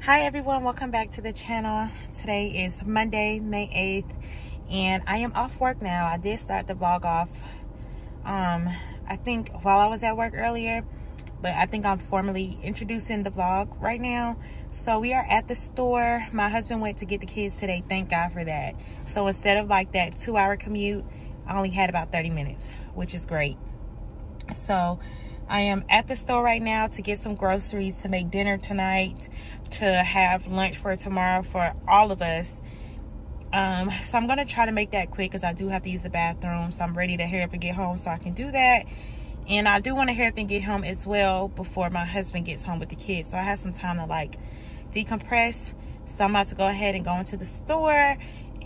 Hi everyone, welcome back to the channel. Today is Monday, May 8th, and I am off work now. I did start the vlog off, I think while I was at work earlier, but I think I'm formally introducing the vlog right now. So we are at the store. My husband went to get the kids today, thank God for that. So instead of like that 2-hour commute, I only had about 30 minutes, which is great. So I am at the store right now to get some groceries to make dinner tonight, to have lunch for tomorrow for all of us. So I'm gonna try to make that quick because I do have to use the bathroom. So I'm ready to hurry up and get home so I can do that. And I do want to hurry up and get home as well before my husband gets home with the kids. So I have some time to like decompress. So I'm about to go ahead and go into the store.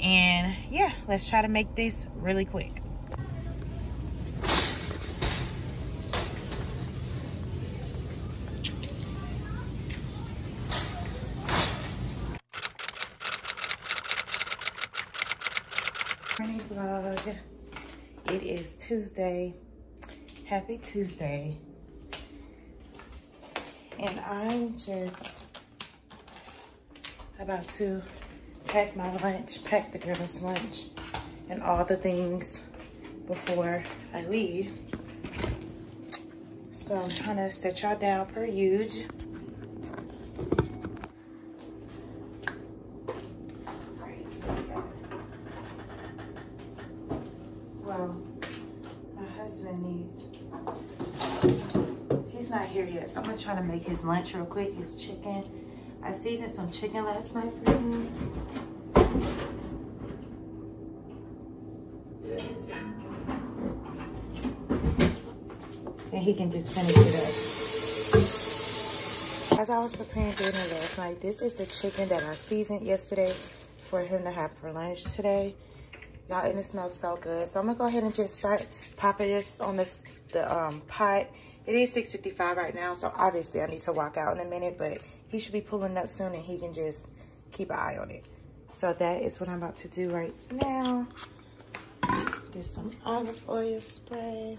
And yeah, let's try to make this really quick. Morning vlog. It is Tuesday. Happy Tuesday. And I'm just about to pack my lunch, pack the girls' lunch and all the things before I leave. So I'm trying to set y'all down per usual. Well, my husband needs, he's not here yet, so I'm gonna try to make his lunch real quick, his chicken. I seasoned some chicken last night for him. And he can just finish it up. As I was preparing dinner last night, this is the chicken that I seasoned yesterday for him to have for lunch today. Y'all, and it smells so good. So I'm gonna go ahead and just start popping this on the pot. It is 6:55 right now, so obviously I need to walk out in a minute, but he should be pulling up soon and he can just keep an eye on it. So that is what I'm about to do right now. Get some olive oil spray.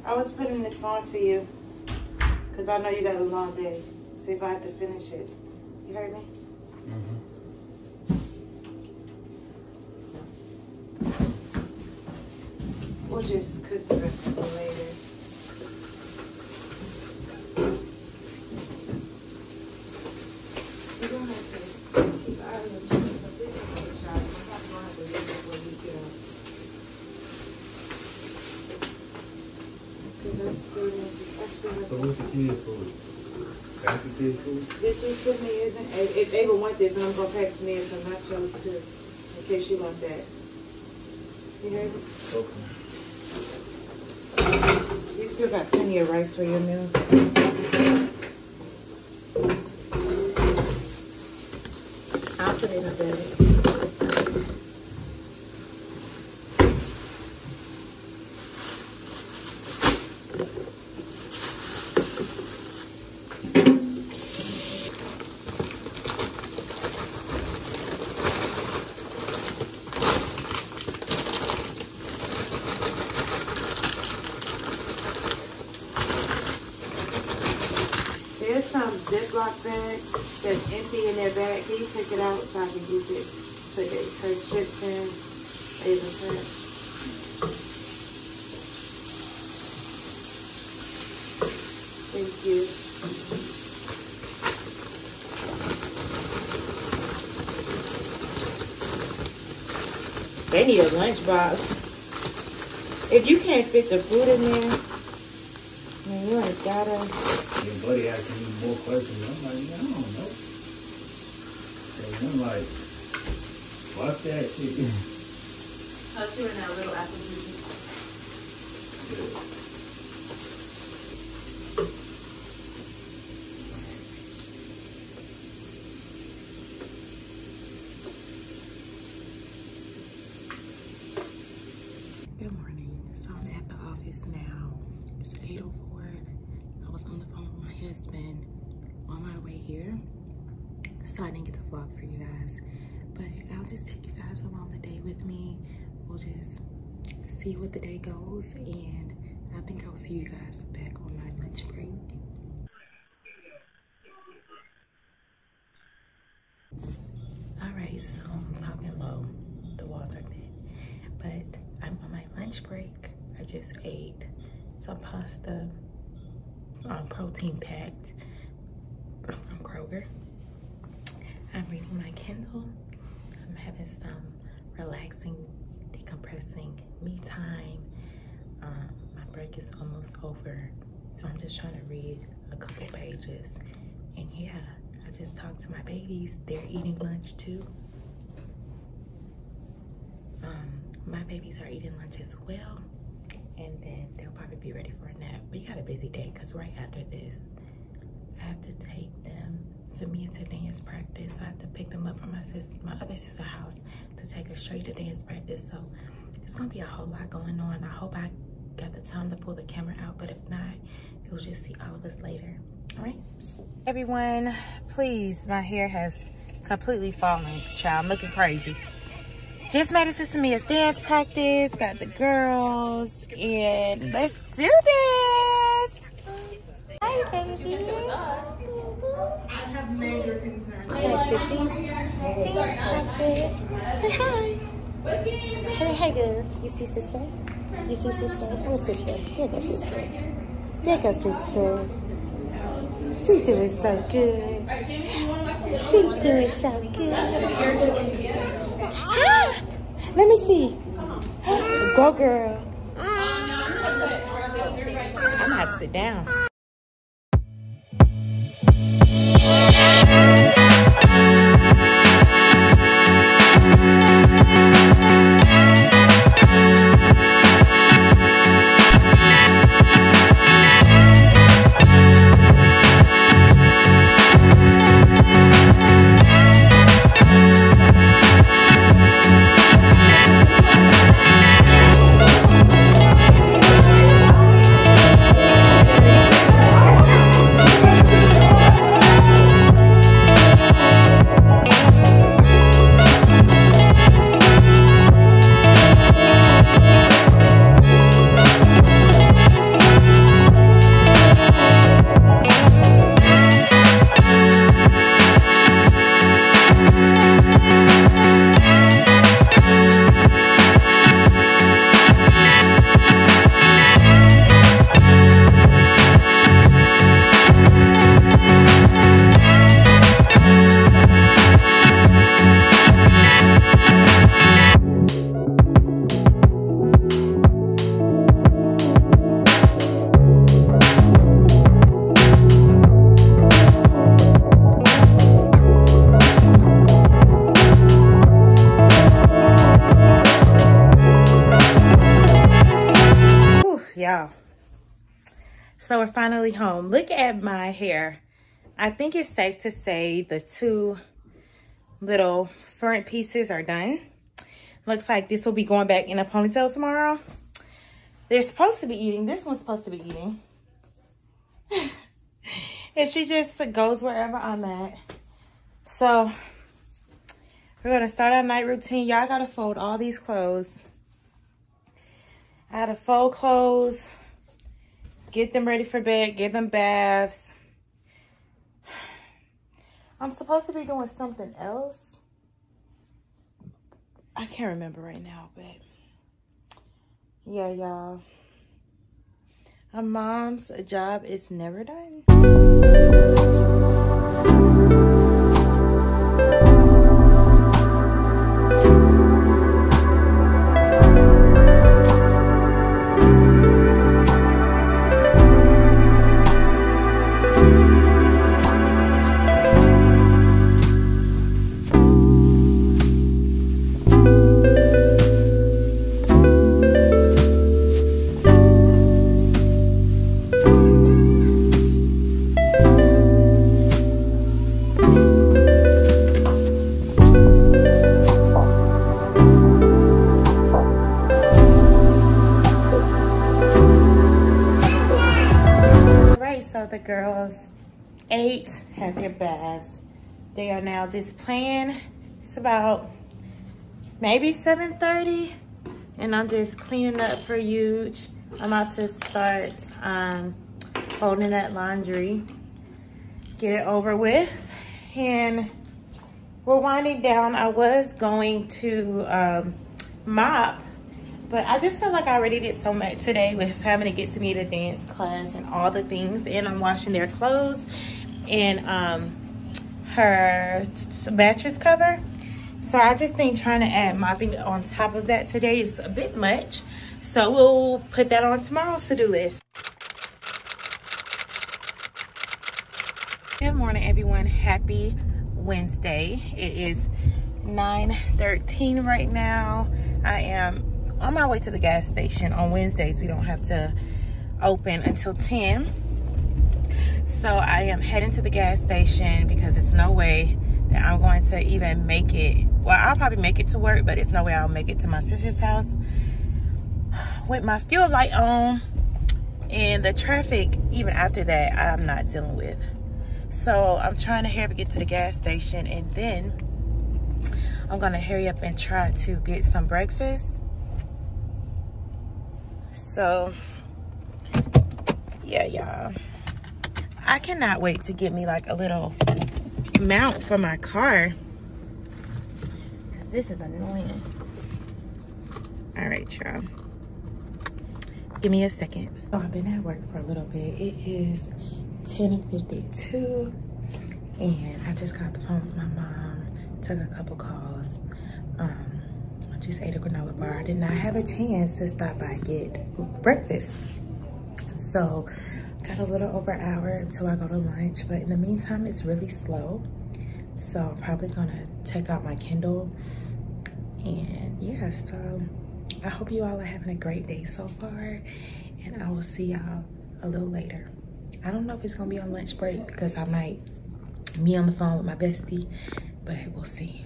I was putting this on for you because I know you got a long day. So if I have to finish it, you heard me? Mm-hmm. We'll just cook the rest of it later. You don't have to keep out of the chicken. So this is a shot. I'm not going to have to leave it before you get up. So what's the kids' food? That's the kids' food? This is for me, isn't it? If Ava want this, then I'm going to pack some in some nachos too, in case you want that. You heard me? Okay. You still got plenty of rice for your meal. I'll put it in a bag. There's some Ziploc bags that's empty in their bag. Can you take it out so I can use it? Put her chips in, Ava chips. Thank you. They need a lunchbox. If you can't fit the food in there, man, you ain't gotta. Your buddy asking me more questions. I'm like, yeah, I don't know. And I'm like, fuck that shit. I'll chew in that little apple juice. Yeah. so I didn't get to vlog for you guys. But I'll just take you guys along the day with me. We'll just see what the day goes, and I think I'll see you guys back on my lunch break. Alright, so I'm talking low. The walls are thin. But I'm on my lunch break. I just ate some pasta, protein packed from Kroger. I'm reading my Kindle. I'm having some relaxing, decompressing me time. My break is almost over, so I'm just trying to read a couple pages. And yeah, I just talked to my babies. They're eating lunch too. My babies are eating lunch as well, and then they'll probably be ready for a nap. We got a busy day because right after this, I have to take them, Samia, to dance practice. So I have to pick them up from my other sister's house to take her straight to dance practice. So it's gonna be a whole lot going on. I hope I got the time to pull the camera out, but if not, you'll just see all of us later. All right, everyone, please, my hair has completely fallen, child. I'm looking crazy. Just made it to Samia's dance practice, got the girls, and let's do this. Hi, baby. I have major concerns. Okay, sissies, dance practice. Say hi. Hey, good. You see sister? You see sister? Where's sister? Here goes sister. There goes sister. She's doing so good. She's doing so good. Ah, let me see. Go, girl. I'm gonna have to sit down. Y'all, so we're finally home. Look at my hair. I think it's safe to say the two little front pieces are done. Looks like this will be going back in a ponytail tomorrow. They're supposed to be eating. This one's supposed to be eating. And she just goes wherever I'm at. So we're gonna start our night routine. Y'all gotta fold all these clothes. I had to fold clothes, get them ready for bed, give them baths. I'm supposed to be doing something else. I can't remember right now, but yeah, y'all. A mom's job is never done. So the girls ate, had their baths. They are now just playing. It's about maybe 7:30, and I'm just cleaning up for Huge. I'm about to start folding that laundry, get it over with, and we're winding down. I was going to mop, but I just feel like I already did so much today with having to get to meet a dance class and all the things, and I'm washing their clothes and her mattress cover. So I just think trying to add mopping on top of that today is a bit much. So we'll put that on tomorrow's to-do list. Good morning, everyone. Happy Wednesday. It is 9:13 right now. I am on my way to the gas station. On Wednesdays, we don't have to open until 10. So I am heading to the gas station because there's no way that I'm going to even make it. Well, I'll probably make it to work, but there's no way I'll make it to my sister's house with my fuel light on, and the traffic even after that I'm not dealing with. So I'm trying to hurry up and get to the gas station, and then I'm gonna hurry up and try to get some breakfast. So yeah, y'all, I cannot wait to get me like a little mount for my car, because this is annoying. All right, y'all, give me a second. So I've been at work for a little bit. It is 10:52, and I just got off the phone with my mom, took a couple calls. I just ate a granola bar. I did not have a chance to stop by and get breakfast. So got a little over an hour until I go to lunch, but in the meantime, it's really slow. So I'm probably gonna take out my Kindle, and yeah, so I hope you all are having a great day so far, and I will see y'all a little later. I don't know if it's gonna be on lunch break because I might be on the phone with my bestie, but we'll see.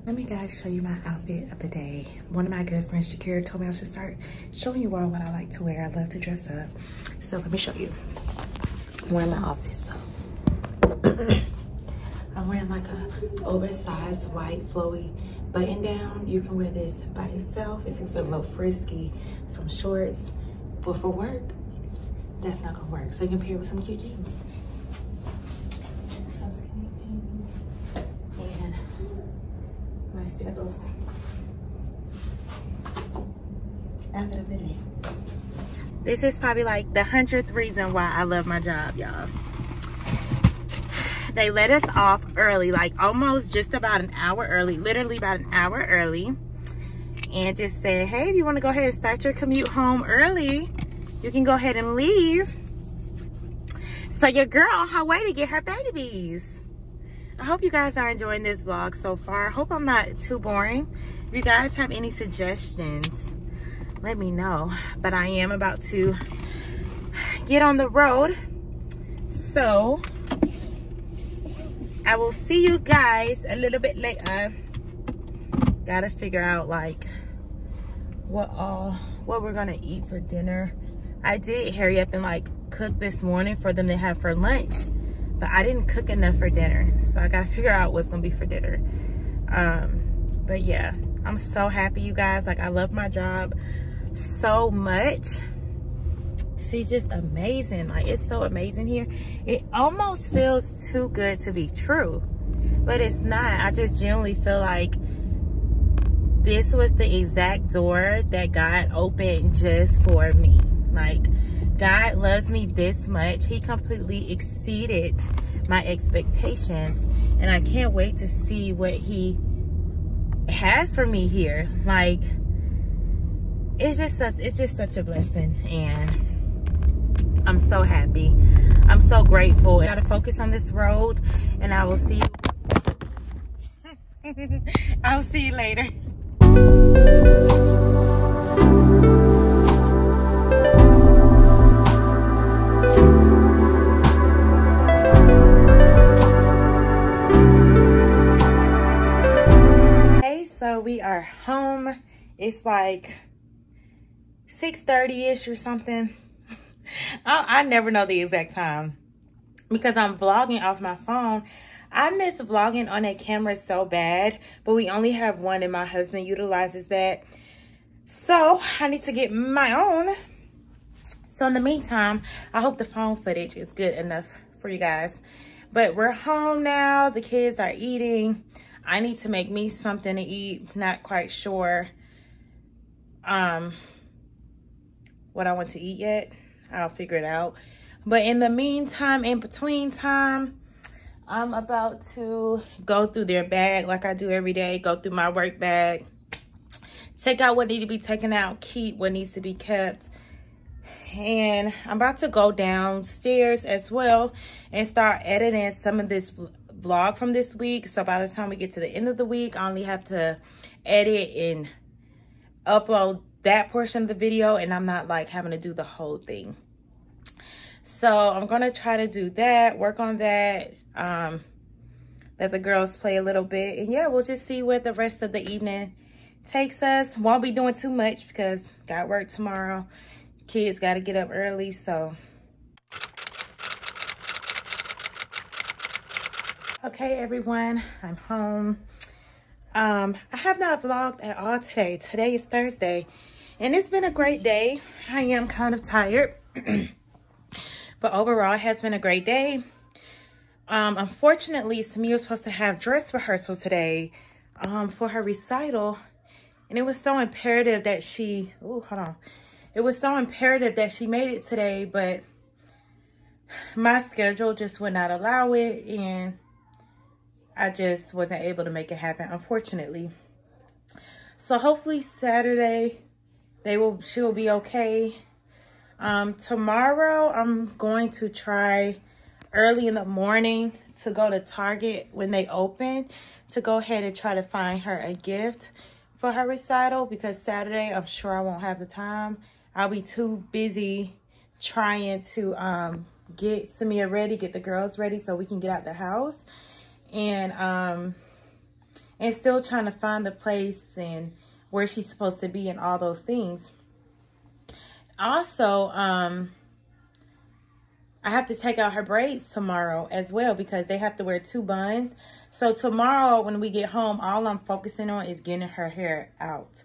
Let me guys show you my outfit of the day. One of my good friends, Shakira, told me I should start showing you all what I like to wear. I love to dress up. So let me show you. I'm wearing my outfit, so. I'm wearing like a oversized white flowy button down. You can wear this by itself if you feel a little frisky, some shorts. But for work, that's not gonna work. So you can pair with some cute jeans. Some skinny jeans. And my sandals. Outfit of the day. This is probably like the 100th reason why I love my job, y'all. They let us off early, like almost just about an hour early, literally about an hour early. And just said, hey, if you wanna go ahead and start your commute home early, you can go ahead and leave. So your girl on her way to get her babies. I hope you guys are enjoying this vlog so far. I hope I'm not too boring. If you guys have any suggestions, let me know. But I am about to get on the road. So I will see you guys a little bit later. Gotta figure out like what we're gonna eat for dinner. I did hurry up and like cook this morning for them to have for lunch, but I didn't cook enough for dinner. So I gotta figure out what's gonna be for dinner. But yeah, I'm so happy, you guys. Like, I love my job so much. She's just amazing. Like, it's so amazing here. It almost feels too good to be true, but it's not. I just genuinely feel like this was the exact door that God opened just for me. Like, God loves me this much. He completely exceeded my expectations, and I can't wait to see what he has for me here. Like, it's just such a blessing, and I'm so happy. I'm so grateful. I gotta focus on this road, and I will see you. I'll see you later. Okay, so we are home. It's like 6:30-ish or something. I never know the exact time because I'm vlogging off my phone. I miss vlogging on a camera so bad, but we only have one and my husband utilizes that. So I need to get my own. So in the meantime, I hope the phone footage is good enough for you guys. But we're home now. The kids are eating. I need to make me something to eat. Not quite sure what I want to eat yet. I'll figure it out. But in the meantime, in between time, I'm about to go through their bag like I do every day. Go through my work bag. Take out what needs to be taken out. Keep what needs to be kept. And I'm about to go downstairs as well and start editing some of this vlog from this week. So by the time we get to the end of the week, I only have to edit and upload that portion of the video, and I'm not like having to do the whole thing. So I'm gonna try to do that, work on that, let the girls play a little bit, and yeah, we'll just see where the rest of the evening takes us. Won't be doing too much because got work tomorrow. Kids got to get up early, so. Okay, everyone, I'm home. I have not vlogged at all today. Today is Thursday, and it's been a great day. I am kind of tired, but overall, it has been a great day. Unfortunately, Samia was supposed to have dress rehearsal today for her recital, and it was so imperative that she, it was so imperative that she made it today, but my schedule just would not allow it, and I just wasn't able to make it happen, unfortunately. So hopefully Saturday, she will be okay. Tomorrow, I'm going to try early in the morning to go to Target when they open to go ahead and try to find her a gift for her recital, because Saturday, I'm sure I won't have the time. I'll be too busy trying to get Samia ready, get the girls ready so we can get out the house. And still trying to find the place and where she's supposed to be and all those things. Also, I have to take out her braids tomorrow as well because they have to wear 2 buns. So tomorrow when we get home, all I'm focusing on is getting her hair out.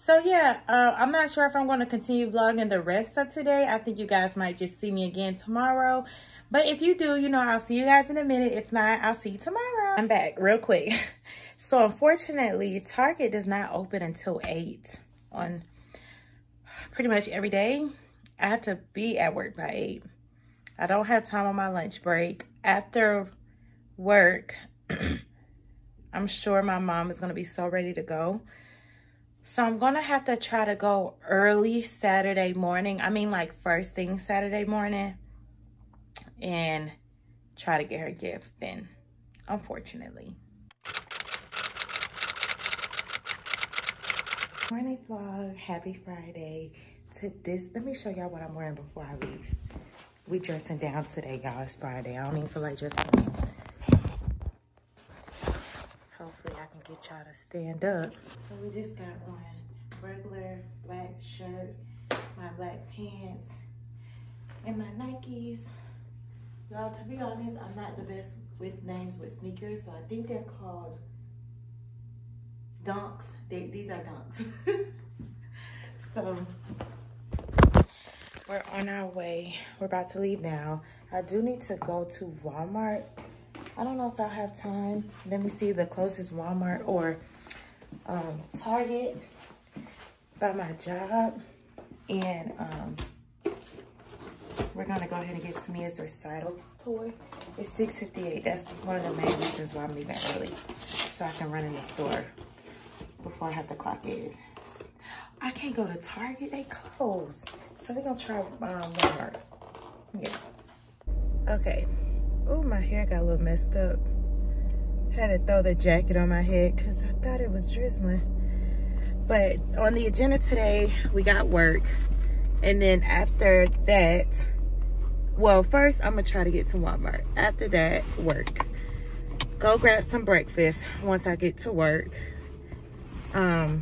So yeah, I'm not sure if I'm going to continue vlogging the rest of today. I think you guys might just see me again tomorrow. But if you do, you know, I'll see you guys in a minute. If not, I'll see you tomorrow. I'm back real quick. So unfortunately, Target does not open until 8 on pretty much every day. I have to be at work by 8. I don't have time on my lunch break. After work, I'm sure my mom is going to be so ready to go. So I'm going to have to try to go early Saturday morning. I mean, like first thing Saturday morning. And try to get her gift then, unfortunately. Morning vlog, happy Friday. Let me show y'all what I'm wearing before I leave. We dressing down today, y'all. It's Friday. I don't even feel like dressing down. Hopefully I can get y'all to stand up. So we just got on regular black shirt, my black pants, and my Nikes. Y'all, to be honest, I'm not the best with names with sneakers, so I think they're called Dunks. These are Dunks. So we're on our way. We're about to leave now. I do need to go to Walmart. I don't know if I'll have time. Let me see the closest Walmart or Target by my job. And we're gonna go ahead and get Samia's recital toy. It's 6:58. That's one of the main reasons why I'm leaving early, so I can run in the store before I have to clock in. I can't go to Target, they close. So we're gonna try Walmart. Yeah. Okay. Oh, my hair got a little messed up. Had to throw the jacket on my head because I thought it was drizzling. But on the agenda today, we got work. And then after that, well, first I'm gonna try to get to Walmart. After that, work. Go grab some breakfast once I get to work. I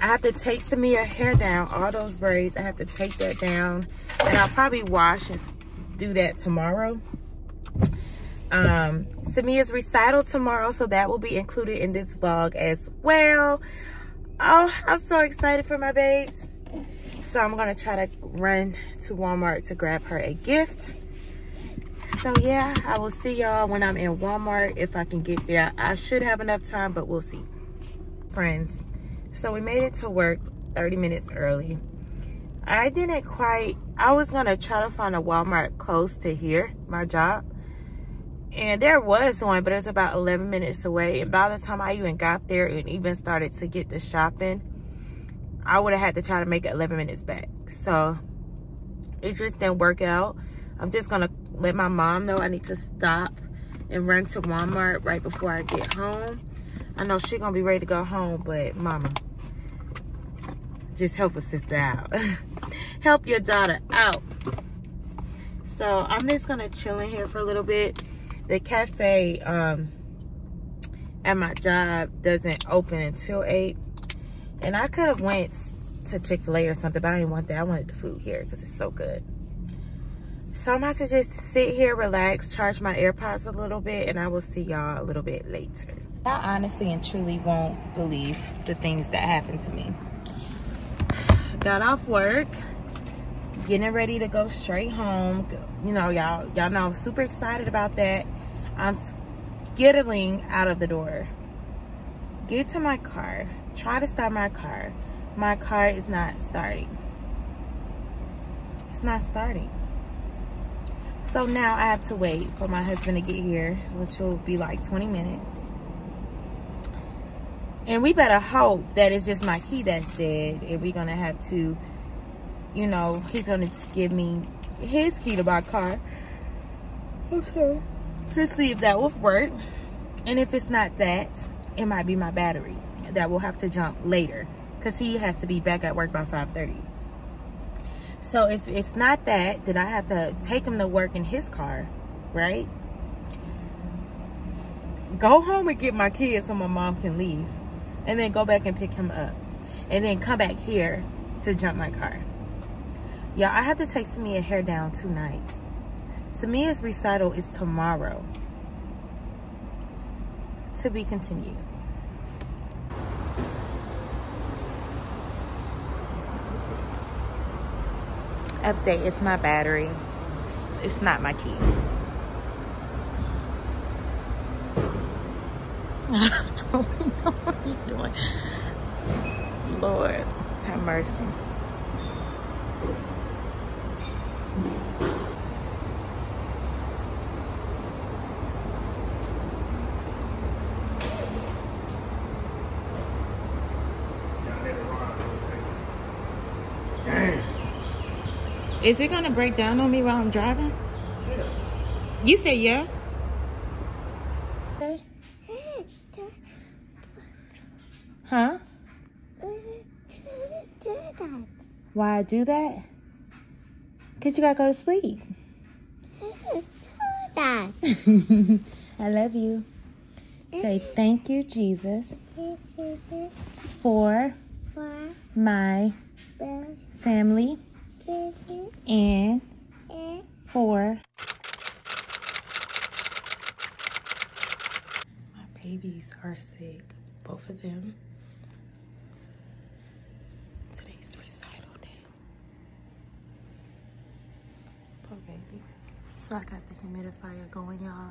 have to take Samia's hair down, all those braids. I have to take that down, and I'll probably wash and do that tomorrow. Samia's recital tomorrow, so that will be included in this vlog as well. Oh, I'm so excited for my babes. So I'm gonna try to run to Walmart to grab her a gift. So yeah, I will see y'all when I'm in Walmart, if I can get there. I should have enough time, but we'll see. Friends, so we made it to work 30 minutes early. I was gonna try to find a Walmart close to here, my job. And there was one, but it was about 11 minutes away. And by the time I even got there and even started to get the shopping, I would have had to try to make it 11 minutes back. So it just didn't work out. I'm just gonna let my mom know I need to stop and run to Walmart right before I get home. I know she's gonna be ready to go home, but mama, just help a sister out. Help your daughter out. So I'm just gonna chill in here for a little bit. The cafe at my job doesn't open until 8. And I could have went to Chick-fil-A or something, but I didn't want that. I wanted the food here because it's so good. So I'm about to just sit here, relax, charge my AirPods a little bit, and I will see y'all a little bit later. I honestly and truly won't believe the things that happened to me. Got off work, getting ready to go straight home. You know, y'all know I'm super excited about that. I'm skittling out of the door. Get to my car, try to start my car. My car is not starting. It's not starting. So now I have to wait for my husband to get here, which will be like 20 minutes. And we better hope that it's just my key that's dead. And we're gonna have to, you know, he's gonna give me his key to my car. Okay. To see if that will work. And if it's not that, it might be my battery that will have to jump later, because he has to be back at work by 5:30. So if it's not that, then I have to take him to work in his car, right? Go home and get my kids so my mom can leave, and then go back and pick him up, and then come back here to jump my car. Y'all, I have to take Samia hair down tonight. Samia's recital is tomorrow. To be continued. Update, it's my battery. It's not my key. What are you doing? Lord, have mercy. Is it gonna break down on me while I'm driving? Yeah. You say yeah? Okay. Huh? Why I do that? Cause you gotta go to sleep. I love you. Say thank you, Jesus, for my family and for my babies are sick, both of them. Today's recital day. Poor baby. So I got the humidifier going, y'all.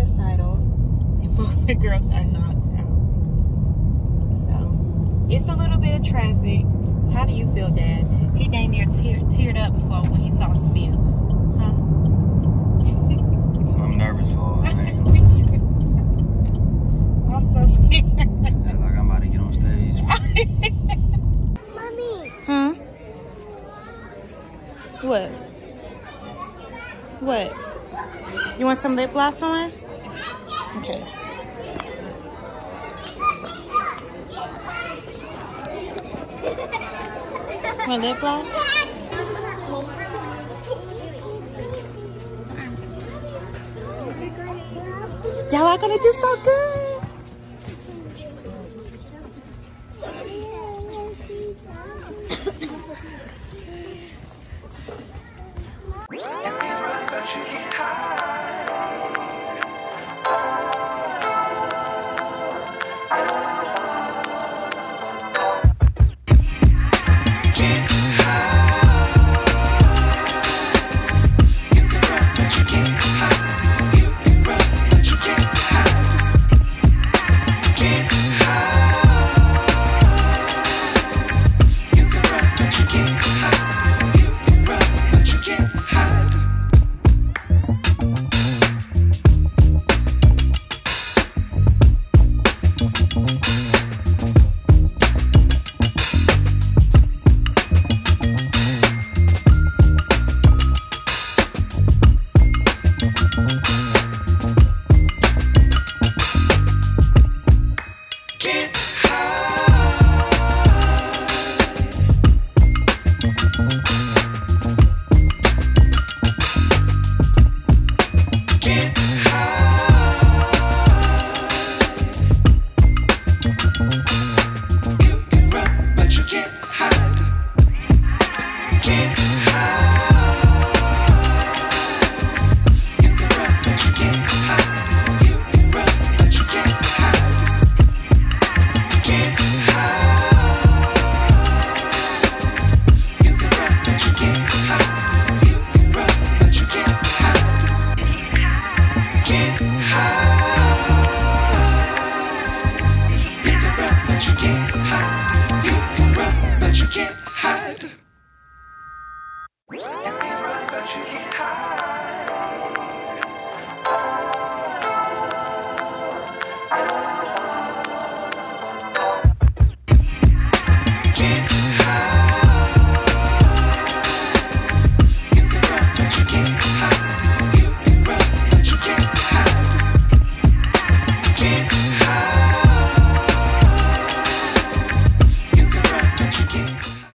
recital, and both the girls are knocked out. So it's a little bit of traffic. How do you feel, Dad? He dang near teared up before when he saw Spill. Huh? I'm nervous for her, man. Me too. I'm so scared. Like I'm about to get on stage. Mommy. Huh? What? What? You want some lip gloss on? Okay. Want lip gloss? Y'all are gonna do so good.